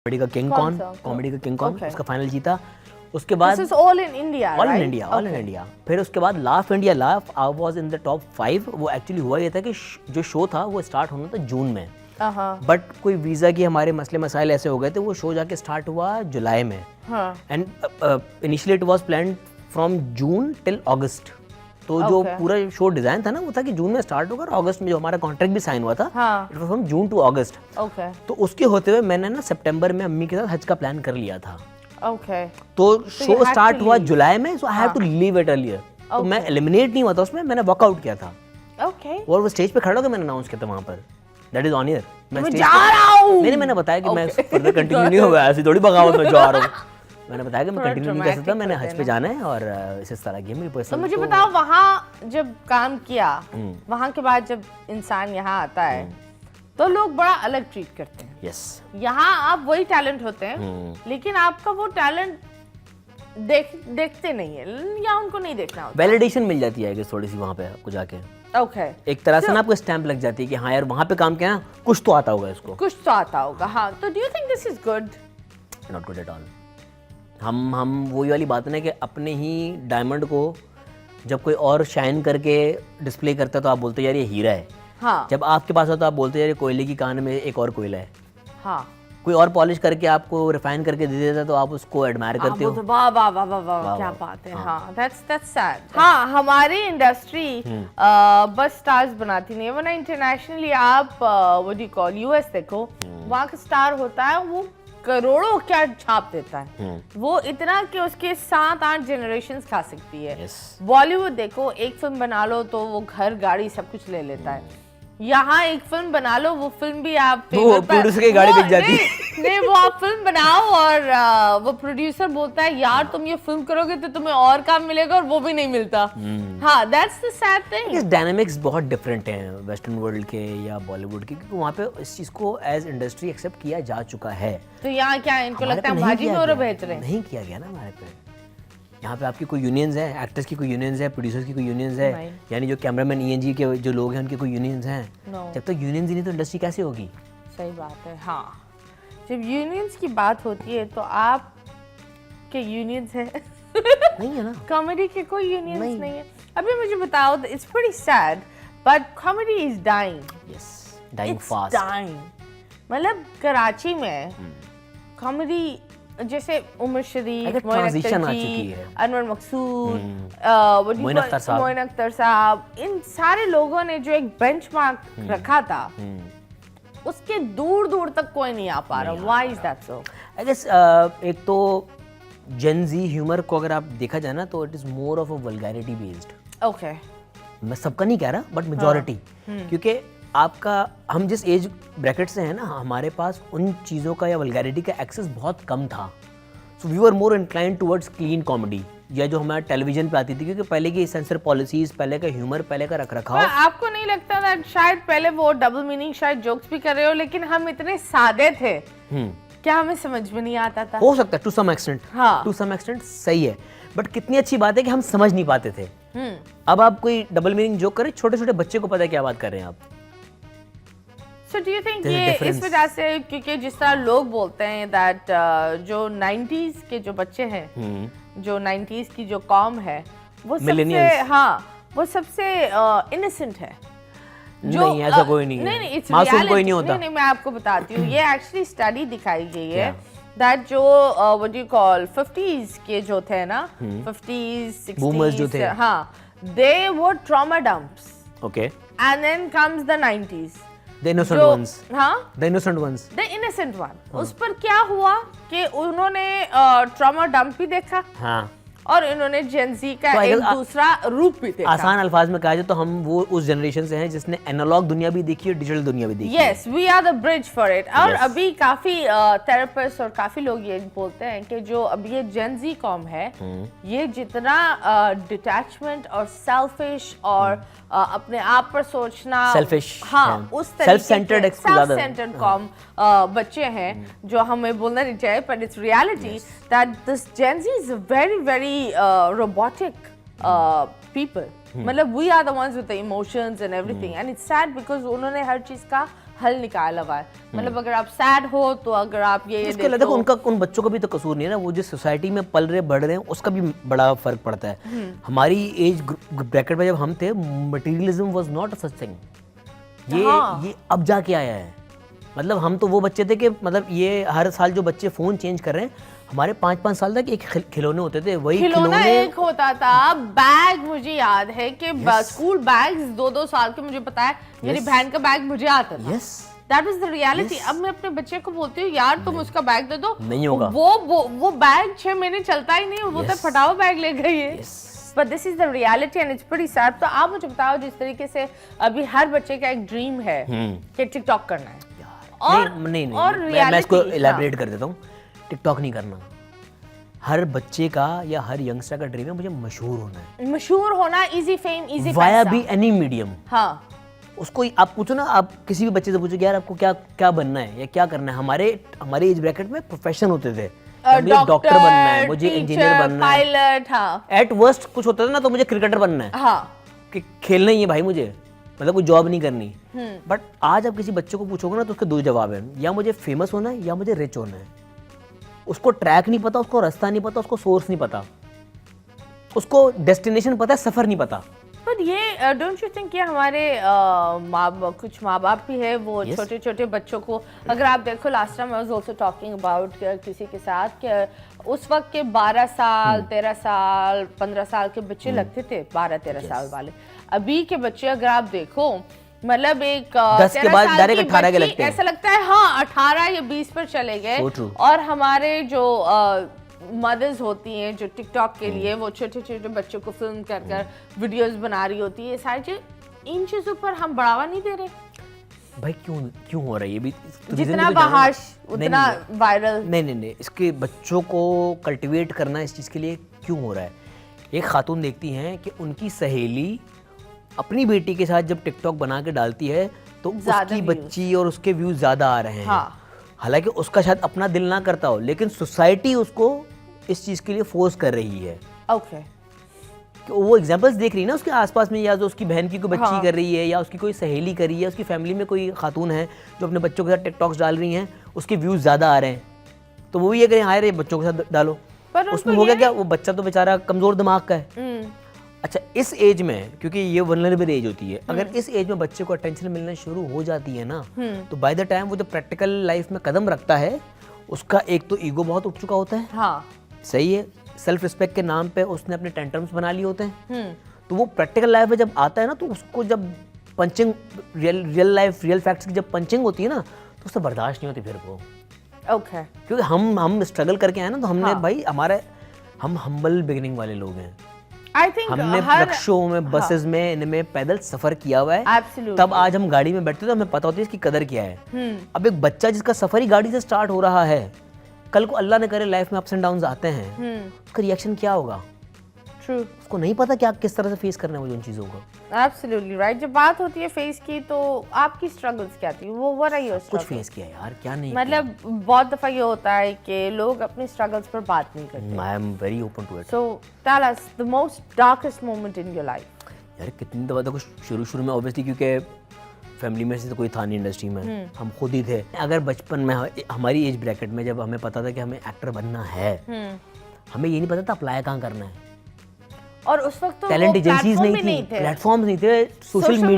Comedy का king cone, comedy का king cone उसका फाइनल जीता। उसके बाद This is all in India, all in right? India, all in India. फिर उसके बाद laugh India laugh I was in the top 5। वो एक्चुअली हुआ ये था कि जो शो था वो स्टार्ट होना था जून में, बट कोई वीज़ा की हमारे मसले मसाइल ऐसे हो गए थे, वो शो जाके स्टार्ट हुआ जुलाई में। And initially it was planned from June till August. तो जो पूरा शो डिजाइन था ना वो था कि जून में स्टार्ट होगा और अगस्त में जो हमारा कॉन्ट्रैक्ट भी साइन हुआ था, it was from June to August. तो उसके होते हुए मैंने ना सितंबर में अम्मी के साथ हज का प्लान कर लिया था। तो शो स्टार्ट हुआ जुलाई में, so I have to leave it earlier. तो मैं एलिमिनेट नहीं हुआ था उसमें, मैंने वॉकआउट किया था। और वो स्टेज पे खड़ा होकर मैंने अनाउंस किया था वहां पर, दैट इज ऑन एयर, मैं स्टेज पे मैंने बताया कि मैं फर्दर कंटिन्यू नहीं होगा, ऐसी थोड़ी बगावत में जा रहा हूँ। मैंने बताया कि मैं कंटिन्यू नहीं कर सकता, मैंने हज पे जाना है और इस तरह की मेरी पर्सनल। तो मुझे बताओ, वहाँ जब काम किया, वहाँ के बाद जब इंसान यहाँ आता है तो लोग बड़ा अलग ट्रीट करते हैं। यस, यहाँ आप वही टैलेंट होते हैं, लेकिन आपका वो टैलेंट देखते नहीं है या उनको नहीं देखना होता। वैलिडेशन मिल जाती है थोड़ी सी वहाँ पे आपको जाके। एक तरह से ना आपको स्टैंप लग जाती है कि हाँ यार वहाँ पे काम किया ना, कुछ तो आता होगा इसको, कुछ तो आता होगा। हाँ, तो do you think this is good? Not good at all. हम वही वाली बात है ना कि अपने ही डायमंड को जब कोई और शाइन करके डिस्प्ले करता है तो आप बोलते हो यार ये हीरा है। हाँ। जब आपके पास होता है आप बोलते हो यार ये कोयले की कान में एक और कोयला है। हाँ। कोई और पॉलिश करके आपको रिफाइन करके दे देता है तो आप उसको एडमायर करते हो। वाह वाह वाह वाह वाह, क्या बात है। हाँ, that's sad। हाँ, हमारी इंडस्ट्री बस स्टार्स बनाती नहीं है, वरना इंटरनेशनली आप what do you call US देखो, वहाँ का स्टार होता है वो करोड़ों क्या छाप देता है। वो इतना कि उसके 7-8 जनरेशंस खा सकती है। बॉलीवुड देखो, एक फिल्म बना लो तो वो घर गाड़ी सब कुछ ले लेता है। यहाँ एक फिल्म बना लो, वो फिल्म भी आप प्रोड्यूसर की गाड़ी बिक जाती है। नहीं, वो आप फिल्म बनाओ और वो प्रोड्यूसर बोलता है यार तुम ये फिल्म करोगे तो तुम्हें और काम मिलेगा, और वो भी नहीं मिलता। हाँ, दैट्स द सैड थिंग। इस डायनामिक्स बहुत डिफरेंट हैं वेस्टर्न वर्ल्ड के या बॉलीवुड के, क्योंकि वहाँ पे इस चीज को एज इंडस्ट्री एक्सेप्ट किया जा चुका है। तो यहाँ क्या इनको लगता है भाजी में और बेच रहे हैं? नहीं किया गया ना हमारे पे। यहाँ पे आपकी कोई यूनियंस है, एक्टर्स की कोई यूनियंस है, प्रोड्यूसर्स की कोई यूनियंस है, यानी जो कैमरामैन ईएनजी के जो लोग हैं उनकी कोई यूनियंस हैं। जब तक यूनियंस ही नहीं तो इंडस्ट्री कैसे होगी? सही बात है। हाँ, जब यूनियंस की बात होती है तो आप के यूनियंस है नहीं है ना, कॉमेडी के कोई यूनियंस नहीं है। अभी मुझे बताओ, it's pretty sad but comedy is dying. Yes, dying fast, dying. मतलब कराची में कॉमेडी जैसे उमर शरीफ, ट्रांजिशन आ चुकी है, अनवर मकसूद, मोइन अख्तर साहब, इन सारे लोगों ने जो एक बेंचमार्क रखा था उसके दूर दूर तक कोई नहीं आ पा रहा। Why is that so? I guess एक तो जेन ज़ी ह्यूमर को अगर आप देखा जाए ना तो it is more of a vulgarity based. Okay, मैं सबका नहीं कह रहा बट मेजॉरिटी, क्योंकि आपका हम जिस एज ब्रैकेट से हैं ना, हमारे पास उन चीज़ों का या वल्गैरिटी का एक्सेस बहुत कम था। So we were more inclined towards clean comedy, या जो हमारे टेलीविजन पे आती थी, क्योंकि पहले की सेंसर पॉलिसीज, पहले का ह्यूमर, पहले का रखरखाव। आपको नहीं लगता था शायद पहले वो डबल मीनिंग शायद जोक्स भी कर रहे हो, लेकिन हम इतने सादे थे क्या हमें समझ में नहीं आता था? हो सकता है टू सम एक्सटेंट। हाँ, टू सम एक्सटेंट सही है, बट कितनी अच्छी बात है कि हम समझ नहीं पाते थे। अब आप कोई डबल मीनिंग जोक करें, छोटे छोटे बच्चे को पता है क्या बात कर रहे हैं आप। So do you think ये इस वजह से, क्योंकि जिस तरह लोग बोलते हैं that जो 90s के जो बच्चे हैं, जो 90s की जो कॉम है, वो सबसे, हाँ, वो सबसे इनोसेंट है। नहीं, ऐसा कोई नहीं है। नहीं, मासूम कोई नहीं होता। नहीं, मैं आपको बताती हूँ, ये एक्चुअली स्टडी दिखाई गई है that जो what do you call 50s के जो थे ना, 50s 60s बूमर्स जो थे, हाँ, they were trauma dumps. Okay. And then comes the 90s. The innocent ones. हाँ? The innocent ones. The innocent one. उस पर क्या हुआ कि उन्होंने ट्रॉमा डंप भी देखा, हाँ, और इन्होंने जेनजी का एक दूसरा रूप भी देखा। आसान अल्फाज में कहा जाए तो हम वो उस जनरेशन से हैं जिसने एनालॉग दुनिया भी देखी और डिजिटल दुनिया भी देखी। Yes, we are the bridge for it. और अभी काफी थेरेपिस्ट और काफी लोग ये बोलते हैं कि जो अभी ये जेनजी कॉम है, ये जितना डिटैचमेंट और सेल्फिश और अपने आप पर सोचना, सेल्फिश, हाँ, उस सेल्फ सेंटर्ड कॉम बच्चे हैं, जो हमें बोलना नहीं चाहिए, but it's reality that this Gen Z is a very very robotic people. मतलब we are the ones with the emotions and everything, and it's sad because उन्होंने हर चीज का हल निकाला हुआ है। मतलब अगर आप सैड हो तो अगर आप ये इसके अलावा देखो उनका उन बच्चों का भी तो कसूर नहीं है ना, वो जिस सोसाइटी में पल रहे बढ़ रहे हैं उसका भी बड़ा फर्क पड़ता है। हमारी एज ब्रैकेट में जब हम थे, materialism was not a such thing. ये अब जाके आया है। मतलब हम तो वो बच्चे थे कि मतलब ये हर साल जो बच्चे फोन चेंज कर रहे हैं, हमारे 5-5 साल तक एक खिलौने होते थे, वही खिलौना एक होता था। बैग मुझे याद है कि स्कूल बैग्स 2-2 साल के, मुझे पता है मेरी बहन का बैग मुझे आता था। That was the reality. अब मैं अपने बच्चे को बोलती हूँ यार तुम उसका बैग दे दो, नहीं होगा। वो बैग 6 महीने चलता ही नहीं, वो तो फटा हुआ बैग ले गई है। But this is the reality and it's pretty sad. तो आप मुझे बताओ, जिस तरीके से अभी हर बच्चे का एक ड्रीम है कि टिकटॉक करना है, और मैं इसको इलैबोरेट कर देता हूँ। टिकटॉक नहीं करना, हर बच्चे का या हर यंगस्टर का ड्रीम है मुझे मशहूर होना है। मशहूर होना, इजी फेम, इजी पैसा, वाया बी एनी मीडियम। हाँ, उसको आप पूछो ना, आप किसी भी बच्चे से पूछो कि यार आपको क्या क्या बनना है या क्या करना है। हमारे एज ब्रैकेट में प्रोफेशन होते थे, मुझे डॉक्टर बनना है, मुझे इंजीनियर बनना है, पायलट, हाँ, एट वर्स्ट कुछ होता था ना तो मुझे क्रिकेटर बनना है, हाँ, कि खेलना ही है भाई मुझे, मतलब कोई जॉब नहीं करनी। बट आज आप किसी बच्चे को पूछोगे ना तो उसके 2 जवाब हैं, या मुझे फेमस होना है या मुझे रिच होना है। उसको ट्रैक नहीं पता, उसको रास्ता नहीं पता, उसको सोर्स नहीं पता, उसको डेस्टिनेशन पता है, सफर नहीं पता। पर ये डोंट यू थिंक ये हमारे कुछ माँ बाप भी है, वो छोटे छोटे बच्चों को, अगर आप देखो last time I was also talking about किसी के साथ कि उस वक्त के 12 साल 13 साल 15 साल के बच्चे लगते थे, 12-13 साल वाले। अभी के बच्चे अगर आप देखो, मतलब एक 10 के बाद डायरेक्ट 18 के लगते हैं, ऐसा लगता है, हाँ 18 या 20 पर चले गए। और हमारे जो मदर्स होती हैं जो टिकटॉक के लिए वो छोटे छोटे बच्चों को फिल्म कर कर वीडियोस बना रही होती है, सारी चीज, इन चीजों पर हम बढ़ावा नहीं दे रहे भाई। क्यों हो रहा है ये भी? जितना बहाश उतना वायरल। नहीं, इसके बच्चों को कल्टीवेट करना इस चीज के लिए क्यों हो रहा है? एक खातून देखती हैं कि उनकी सहेली अपनी बेटी के साथ जब टिकटॉक बना के डालती है तो उसकी बच्ची और उसके व्यूज ज्यादा आ रहे हैं। हालांकि उसका शायद अपना दिल ना करता हो, लेकिन सोसाइटी उसको इस चीज के लिए फोर्स कर रही है। ओके, वो एग्जांपल्स देख रही है ना उसके आसपास में, या जो उसकी बहन की कोई बच्ची कर रही है, या उसकी कोई सहेली कर रही है, उसकी फैमिली में कोई खातून है जो अपने बच्चों के साथ टिकटॉक्स डाल रही हैं, उसके व्यूज ज्यादा आ रहे हैं, तो वो ये करें हाय रे बच्चों के साथ डालो। उसमें हो गया क्या, वो बच्चा तो बेचारा कमजोर दिमाग का है। अच्छा, इस एज में, क्योंकि ये वल्नरेबल एज होती है, अगर इस एज में बच्चे को अटेंशन मिलना शुरू हो जाती है ना, तो बाय द टाइम वो जब प्रैक्टिकल लाइफ में कदम रखता है, उसका एक तो ईगो बहुत उठ चुका होता है। हाँ, सही है, सेल्फ रिस्पेक्ट के नाम पे उसने अपने टेंटम्स बना लिए होते हैं। तो वो प्रैक्टिकल लाइफ में जब आता है ना, तो उसको जब punching, real life real facts की जब पंचिंग होती है ना, तो उससे बर्दाश्त नहीं होती फिर वो। ओके, क्योंकि हम स्ट्रगल करके आए ना, तो हमने भाई हम हम्बल बिगिनिंग वाले लोग हैं। I think हमने रिक्शों में, बसेस में, इनमें पैदल सफर किया हुआ है। Absolutely. तब आज हम गाड़ी में बैठते तो हमें पता होती है इसकी कदर क्या है। अब एक बच्चा जिसका सफर ही गाड़ी से स्टार्ट हो रहा है, कल को अल्लाह ने करे लाइफ में अप्स एंड डाउन्स आते हैं, उसका रिएक्शन क्या होगा? True. उसको नहीं पता कि आप किस तरह से फेस करना है मुझे उन चीजों को। Absolutely right. जब बात होती है फेस की, तो आपकी स्ट्रगल्स क्या थी? वो what are your struggles? कुछ फेस किया यार, क्या नहीं? मतलब बहुत दफा ये होता है कि लोग अपने स्ट्रगल्स पर बात नहीं करते। I am very open to it. So tell us the most darkest moment in your life. यार कितनी दफा देखो, शुरू में ऑब्वियसली क्योंकि फैमिली में से तो कोई था नहीं इंडस्ट्री में, हम खुद ही थे। अगर बचपन में हमारी एज ब्रैकेट में जब हमें पता था कि हमें एक्टर बनना है, हमें ये नहीं पता था अप्लाई कहाँ करना है, और उस वक्त तो टैलेंट एजेंसीज नहीं थी, प्लेटफॉर्म्स नहीं थे, सोशल मीडिया